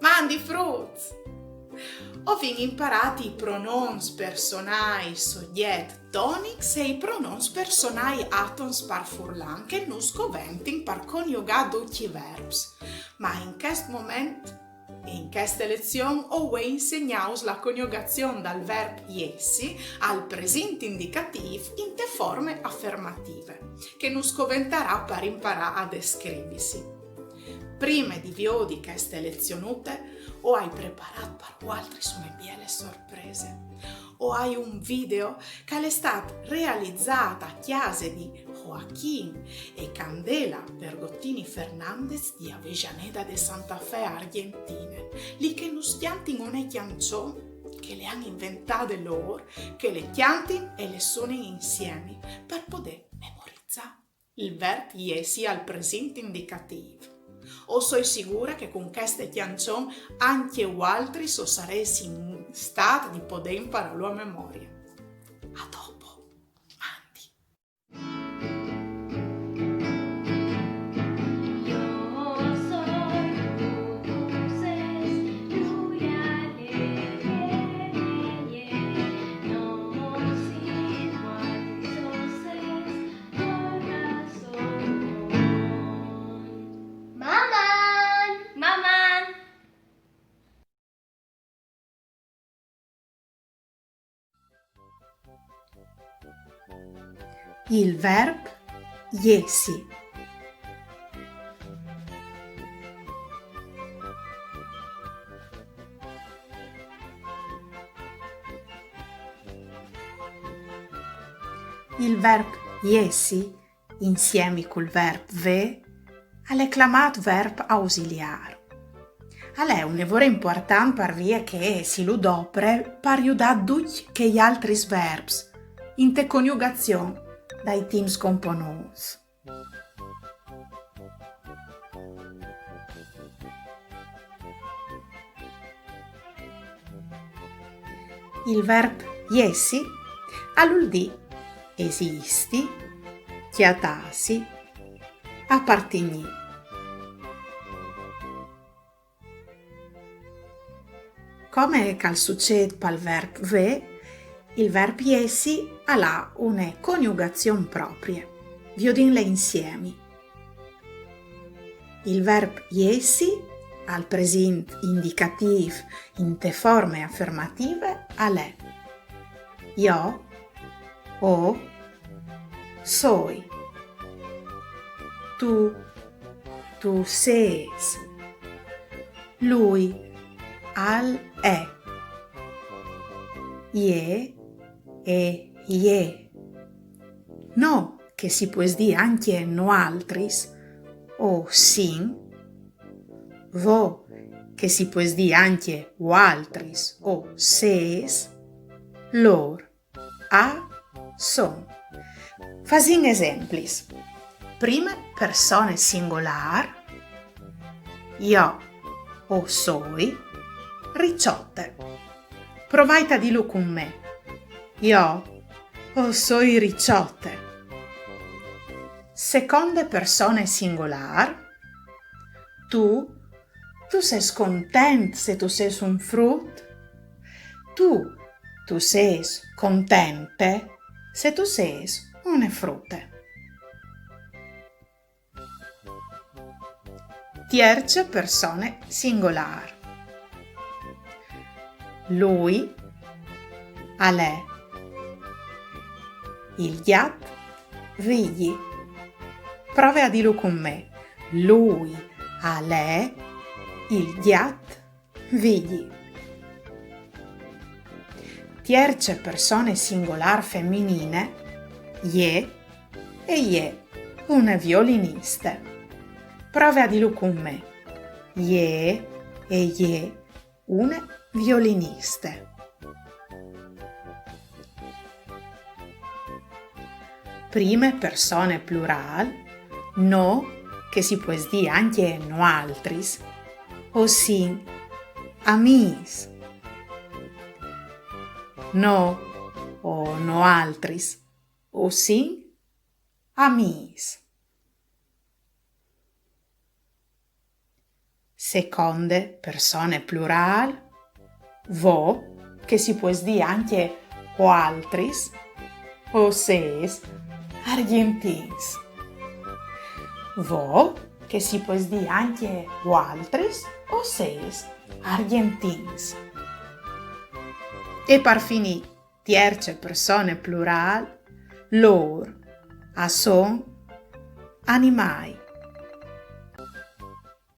Mandi fruits! Ovin imparati i pronoms personai sogget tonics e i pronoms personai atons par furlan che nus coventin par coniugar tutti i verbs. Ma in quest moment e in questa lezione ho insegnaus la coniugazione dal verb iesi al presente indicativo in te forme affermative, che nus coventarà per imparare a descrivisi. Prima di viodi queste lezionute, o hai preparato per altre sono biele sorprese, o hai un video che è stato realizzato a chiese di Joaquín e Candela Bergottini Fernandez di Avellaneda de Santa Fe, Argentina, lì che non stianti non è chianciò, che le hanno inventate loro, che le chianti e le suonano insieme per poter memorizzare il verbo iesi al presente indicativo. O sono sicura che con queste canzoni anche altri so saresti in stato di poter imparare la memoria. A dopo, Mandi. Il verb iesi. Il verb iesi, insieme col verb ve, è chiamato verb ausiliare. È un lavoro importante per via che si lo dopre per aiutare tutti gli altri verbi in te coniugazione dai team scomponuti. Il verb iesi vuol dire esisti, chiatasi, appartigni. Come cal succede per il verb ve, il verb iesi ha una coniugazione propria, viodinle insieme. Il verb iesi al presente indicativo in te forme affermative è io, o, soi, tu ses, lui, al è, ie, e ie. No, che si può dire anche no altris, o sin, vo, che si può dire anche o altris, o ses, lor, a, son. Fasin esemplis. Prima persone singolar, io, o soi, ricciotte. Provate a dirlo con me. Io, o soi ricciotte. Seconde persone singolar, tu sei content se tu sei un frutto. Tu sei contente se tu sei una frutta. Terza persone singolar. Lui, a lei. Il gat, vigli. Prova a dirlo con me. Lui, a lei, il gat, vigli. Terze persone singolar femminine, ie e ie, una violinista. Prova a dirlo con me. Ie e ie, una violinista. Prime persone plural, no, che si può dire anche no altris, o sin, amis. No o no altris, o sin, amis. seconde persone plural, vo, che si può dire anche altris, o ses, argentins. Vo, che si può dire anche altris, o ses, argentins. E per finire, terze persone plural, lor, a son, animai.